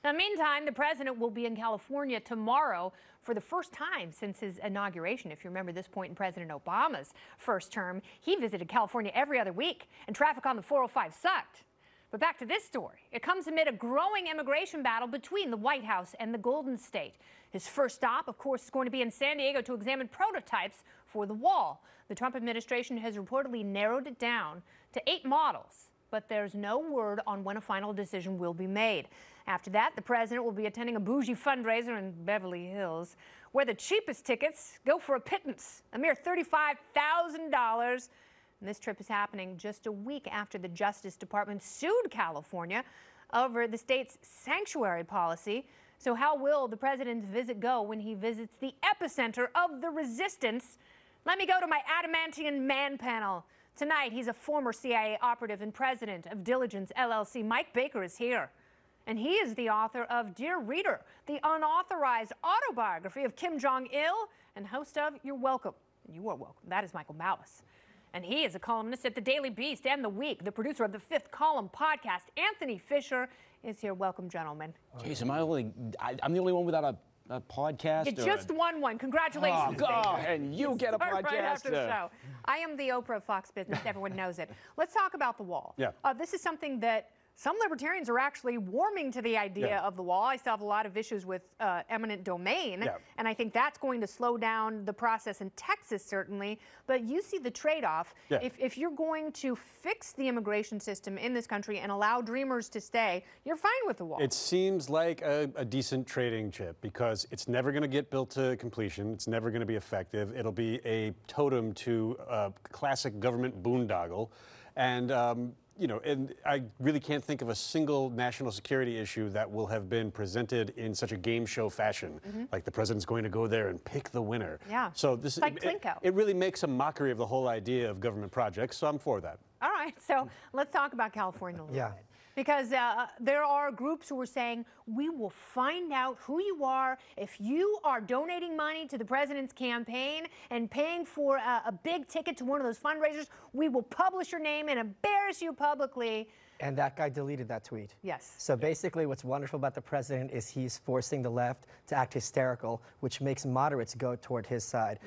Now, meantime, the president will be in California tomorrow for the first time since his inauguration. If you remember this point in President Obama's first term, he visited California every other week, and traffic on the 405 sucked. But back to this story. It comes amid a growing immigration battle between the White House and the Golden State. His first stop, of course, is going to be in San Diego to examine prototypes for the wall. The Trump administration has reportedly narrowed it down to 8 models, but there's no word on when a final decision will be made. After that, the president will be attending a bougie fundraiser in Beverly Hills, where the cheapest tickets go for a pittance, a mere $35,000. And this trip is happening just a week after the Justice Department sued California over the state's sanctuary policy. So how will the president's visit go when he visits the epicenter of the resistance? Let me go to my adamantium man panel. Tonight, he's a former CIA operative and president of Diligence LLC. Mike Baker is here. And he is the author of Dear Reader, the unauthorized autobiography of Kim Jong-il, and host of You're Welcome. You are welcome. That is Michael Malice. And he is a columnist at the Daily Beast and The Week. The producer of the Fifth Column podcast, Anthony Fisher, is here. Welcome, gentlemen. Jeez, I'm the only one without a podcast? You just won one. Congratulations. Oh, God. And you get a podcast. Right after the show. I am the Oprah of Fox Business. Everyone knows it. Let's talk about the wall. Yeah. This is something that some libertarians are actually warming to the idea of the wall. I still have a lot of issues with eminent domain, and I think that's going to slow down the process in Texas, certainly. But you see the trade-off. If you're going to fix the immigration system in this country and allow dreamers to stay, you're fine with the wall. It seems like a decent trading chip because it's never going to get built to completion. It's never going to be effective. It'll be a totem to classic government boondoggle. And you know, and I really can't think of a single national security issue that will have been presented in such a game show fashion. Like the president's going to go there and pick the winner. Yeah. So this is like Klinko. It really makes a mockery of the whole idea of government projects. So I'm for that. All right. So let's talk about California a little bit. Because there are groups who are saying, we will find out who you are if you are donating money to the president's campaign and paying for a big ticket to one of those fundraisers. We will publish your name and embarrass you publicly. And that guy deleted that tweet. Yes. So basically what's wonderful about the president is he's forcing the left to act hysterical, which makes moderates go toward his side.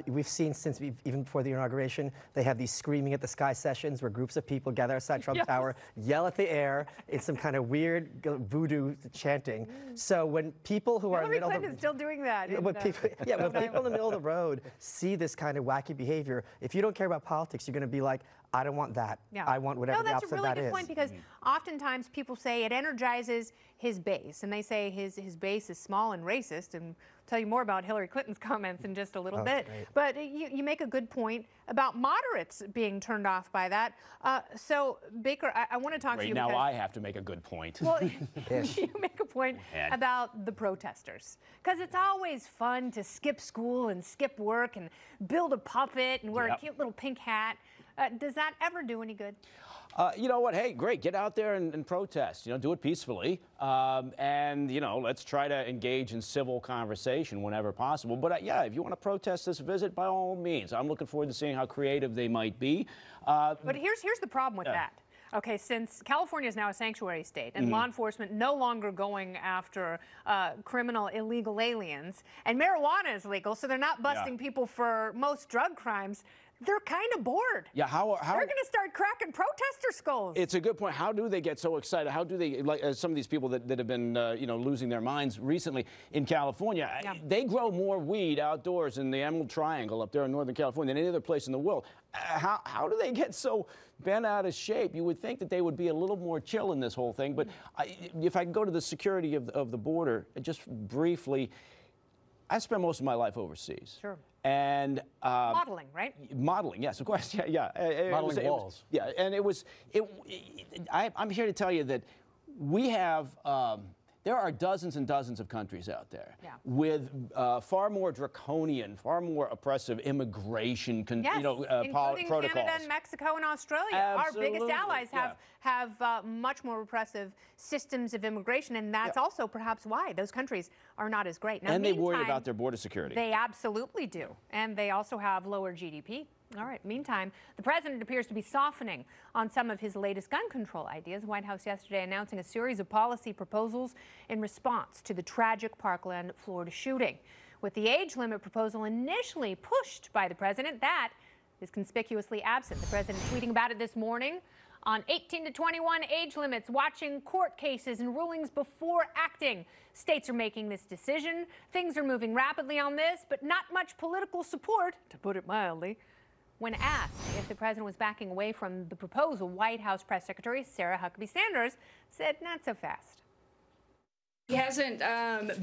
We've seen since even before the inauguration, they have these screaming at the sky sessions where groups of people gather outside Trump Tower, yell at the air in some kind of weird voodoo chanting. So when people who are in the middle of the, still doing that. When people, when people in the middle of the road see this kind of wacky behavior, if you don't care about politics, you're going to be like, I don't want that. I want whatever the opposite of that is. No, that's a really good point because oftentimes people say it energizes his base, and they say his base is small and racist, and I'll tell you more about Hillary Clinton's comments in just a little bit. Great. But you make a good point about moderates being turned off by that. So, Baker, I want to talk to you. Now I have to make a good point. Well, you make a point about the protesters. Because it's always fun to skip school and skip work and build a puppet and wear a cute little pink hat. Does that ever do any good? You know what? Hey, great. Get out there and protest. You know, do it peacefully. And, you know, let's try to engage in civil conversation whenever possible. But, yeah, if you want to protest this visit, by all means. I'm looking forward to seeing how creative they might be. But here's the problem with that. Okay, since California is now a sanctuary state and law enforcement no longer going after criminal illegal aliens, and marijuana is legal, so they're not busting people for most drug crimes, they're kind of bored. Yeah, how they're going to start cracking protester skulls. It's a good point. How do they get so excited? How do they, like some of these people that have been, you know, losing their minds recently in California? They grow more weed outdoors in the Emerald Triangle up there in Northern California than any other place in the world. How do they get so bent out of shape? You would think that they would be a little more chill in this whole thing. But if I can go to the security of the border, just briefly, I spent most of my life overseas. Sure. And modeling, right? Modeling, yes, of course. Modeling walls. And I'm here to tell you that we have. There are dozens and dozens of countries out there with far more draconian, far more oppressive immigration including protocols. Canada and Mexico and Australia. Absolutely. Our biggest allies have much more repressive systems of immigration, and that's also perhaps why those countries are not as great. Now, and they worry about their border security. They absolutely do. And they also have lower GDP. All right. Meantime, the president appears to be softening on some of his latest gun control ideas. The White House yesterday announcing a series of policy proposals in response to the tragic Parkland, Florida shooting. With the age limit proposal initially pushed by the president, that is conspicuously absent. The president tweeting about it this morning. On 18 to 21 age limits, watching court cases and rulings before acting. States are making this decision. Things are moving rapidly on this, but not much political support, to put it mildly. When asked if the president was backing away from the proposal, White House Press Secretary Sarah Huckabee Sanders said not so fast. He hasn't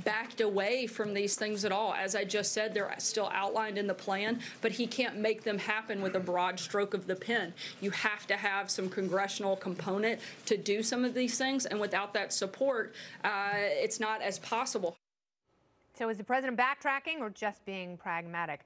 backed away from these things at all. As I just said, they're still outlined in the plan, but he can't make them happen with a broad stroke of the pen. You have to have some congressional component to do some of these things, and without that support, it's not as possible. So is the president backtracking or just being pragmatic?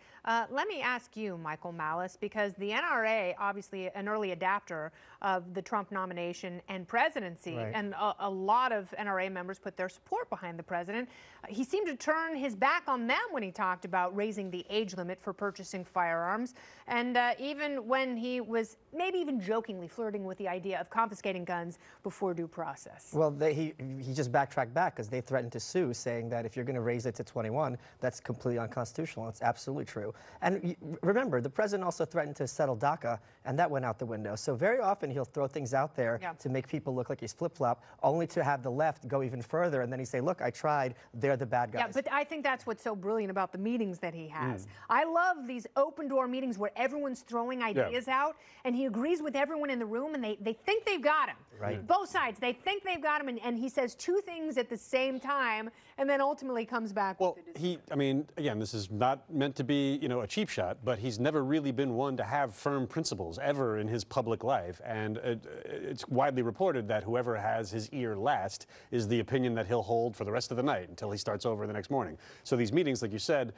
Let me ask you, Michael Malice, because the NRA, obviously an early adapter of the Trump nomination and presidency, right. and a lot of NRA members put their support behind the president. He seemed to turn his back on them when he talked about raising the age limit for purchasing firearms. And even when he was maybe even jokingly flirting with the idea of confiscating guns before due process. Well, he just backtracked back because they threatened to sue, saying that if you're going to raise it to 21, that's completely unconstitutional. It's absolutely true. And remember, the president also threatened to settle DACA, and that went out the window. So very often he'll throw things out there to make people look like he's flip-flop, only to have the left go even further, and then he say, look, I tried, they're the bad guys. Yeah, but I think that's what's so brilliant about the meetings that he has. I love these open-door meetings where everyone's throwing ideas out, and he agrees with everyone in the room, and they think they've got him. Right. Both sides, they think they've got him, and he says two things at the same time, and then ultimately comes back with a decision. I mean, again, this is not meant to be, a cheap shot, but he's never really been one to have firm principles ever in his public life. And it's widely reported that whoever has his ear last is the opinion that he'll hold for the rest of the night until he starts over the next morning. So these meetings, like you said,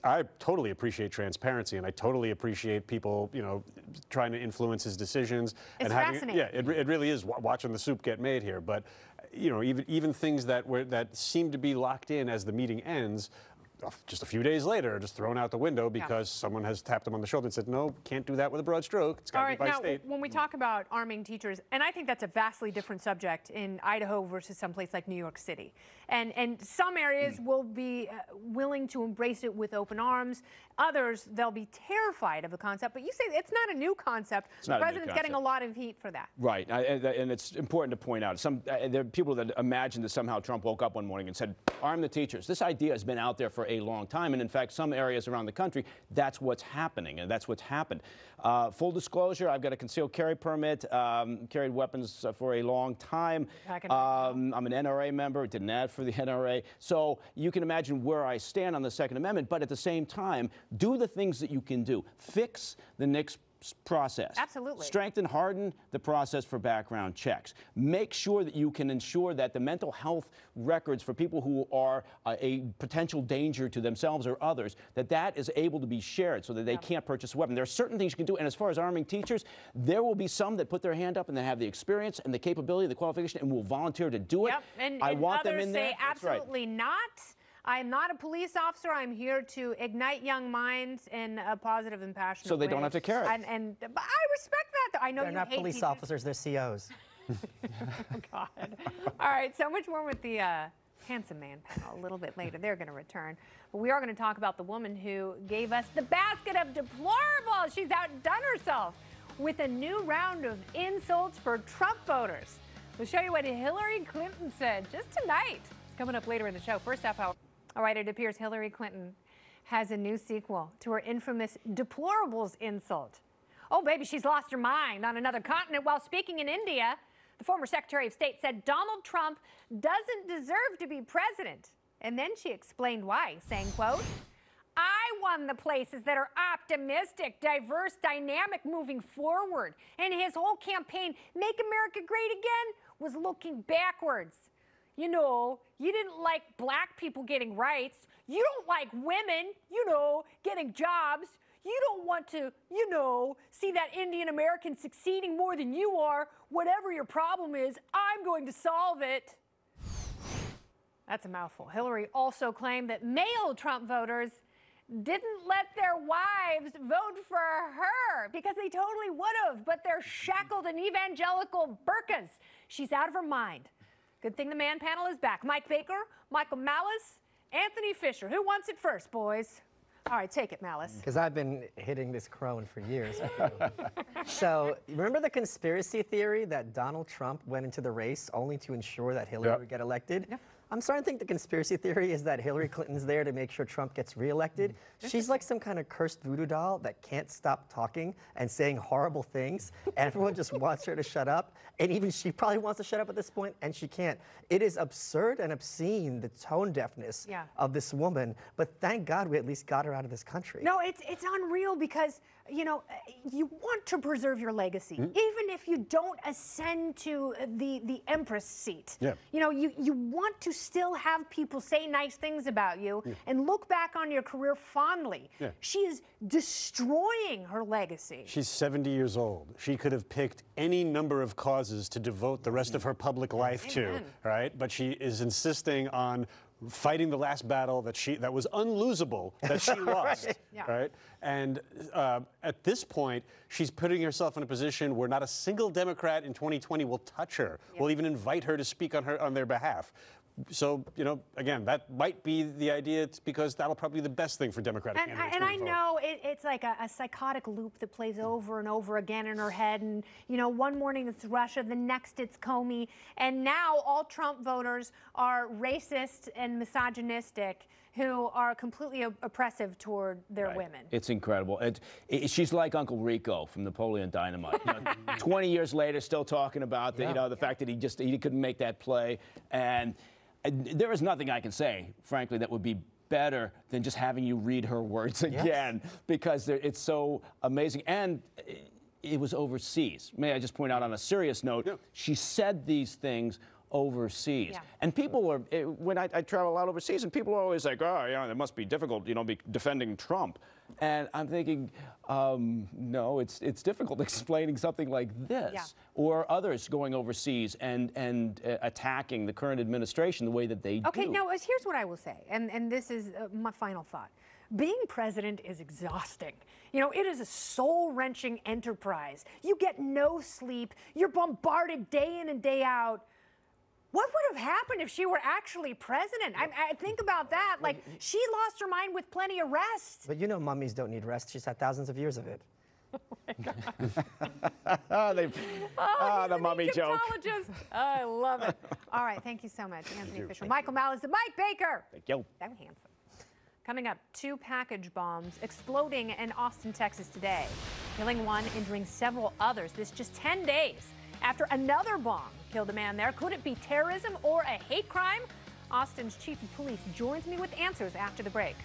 I totally appreciate transparency, and I totally appreciate people, trying to influence his decisions. It's and fascinating. Yeah, it really is watching the soup get made here. But even things that seem to be locked in as the meeting ends, just a few days later, are just thrown out the window because someone has tapped them on the shoulder and said, no, can't do that with a broad stroke. It's got to be by state. When we talk about arming teachers, and I think that's a vastly different subject in Idaho versus someplace like New York City. And some areas will be willing to embrace it with open arms. Others, they'll be terrified of the concept. But you say it's not a new concept. The president's getting a lot of heat for that. Right. And it's important to point out, there are people that imagine that somehow Trump woke up one morning and said, arm the teachers. This idea has been out there for a long time. And in fact, some areas around the country, that's what's happening. And that's what's happened. Full disclosure, I've got a concealed carry permit, carried weapons for a long time. I'm an NRA member, did an ad for the NRA. So you can imagine where I stand on the Second Amendment. But at the same time, do the things that you can do. Fix the NICS process. Absolutely. Strengthen, harden the process for background checks. Make sure that you can ensure that the mental health records for people who are a potential danger to themselves or others, that is able to be shared so that they can't purchase a weapon. There are certain things you can do, and as far as arming teachers, there will be some that put their hand up and they have the experience and the capability, the qualification, and will volunteer to do it. And I want them others in there. say absolutely not. I'm not a police officer. I'm here to ignite young minds in a positive and passionate way. So they don't have to carry. But I respect that. I know they're not police officers. They're COs. Oh, God. All right, so much more with the handsome man panel a little bit later. They're going to return. But we are going to talk about the woman who gave us the basket of deplorables. She's outdone herself with a new round of insults for Trump voters. We'll show you what Hillary Clinton said just tonight. It's coming up later in the show. First up, all right, it appears Hillary Clinton has a new sequel to her infamous deplorables insult. Oh, baby, she's lost her mind on another continent while speaking in India. The former Secretary of State said Donald Trump doesn't deserve to be president. And then she explained why, saying, quote, I won the places that are optimistic, diverse, dynamic, moving forward. And his whole campaign, Make America Great Again, was looking backwards. You know, you didn't like black people getting rights. You don't like women, getting jobs. You don't want to, see that Indian American succeeding more than you are. Whatever your problem is, I'm going to solve it. That's a mouthful. Hillary also claimed that male Trump voters didn't let their wives vote for her because they totally would have, but they're shackled in evangelical burqas. She's out of her mind. Good thing the man panel is back. Mike Baker, Michael Malice, Anthony Fisher. Who wants it first, boys? All right, take it, Malice. Because I've been hitting this crone for years. So, remember the conspiracy theory that Donald Trump went into the race only to ensure that Hillary would get elected? Yep. I'm starting to think the conspiracy theory is that Hillary Clinton's there to make sure Trump gets reelected. She's like some kind of cursed voodoo doll that can't stop talking and saying horrible things. And everyone just wants her to shut up. And even she probably wants to shut up at this point, and she can't. It is absurd and obscene, the tone deafness of this woman. But thank God we at least got her out of this country. No, it's unreal because, you know, you want to preserve your legacy, even if you don't ascend to the Empress seat. Yeah. You know, you want to still have people say nice things about you and look back on your career fondly. Yeah. She is destroying her legacy. She's 70 years old. She could have picked any number of causes to devote the rest of her public life to, right? But she is insisting on fighting the last battle that was unlosable, that she lost, right? And at this point, she's putting herself in a position where not a single Democrat in 2020 will touch her, will even invite her to speak on their behalf. So, you know, again, that might be the idea. It's because that'll probably be the best thing for Democratic candidates. And I know it's like a psychotic loop that plays over and over again in her head. And, you know, one morning it's Russia, the next it's Comey. And now all Trump voters are racist and misogynistic who are completely oppressive toward their women. It's incredible. She's like Uncle Rico from Napoleon Dynamite. You know, 20 years later, still talking about the, you know, the fact that he couldn't make that play. And there is nothing I can say, frankly, that would be better than just having you read her words again, because it's so amazing. And it was overseas. May I just point out on a serious note, she said these things overseas. And people were, when I travel a lot overseas, and people are always like, oh, you know, it must be difficult, you know, defending Trump. And I'm thinking, no, it's difficult explaining something like this, or others going overseas and attacking the current administration the way that they do. Okay, now here's what I will say, and this is my final thought. Being president is exhausting. You know, it is a soul-wrenching enterprise. You get no sleep. You're bombarded day in and day out. What would have happened if she were actually president? I think about that. Like, she lost her mind with plenty of rest. But you know mummies don't need rest. She's had thousands of years of it. The mummy joke. I love it. All right, thank you so much, Anthony Fisher. Michael Malice and Mike Baker. Thank you. That was handsome. Coming up, 2 package bombs exploding in Austin, Texas today, killing one, injuring several others. This just 10 days after another bomb killed a man there. Could it be terrorism or a hate crime? Austin's chief of police joins me with answers after the break.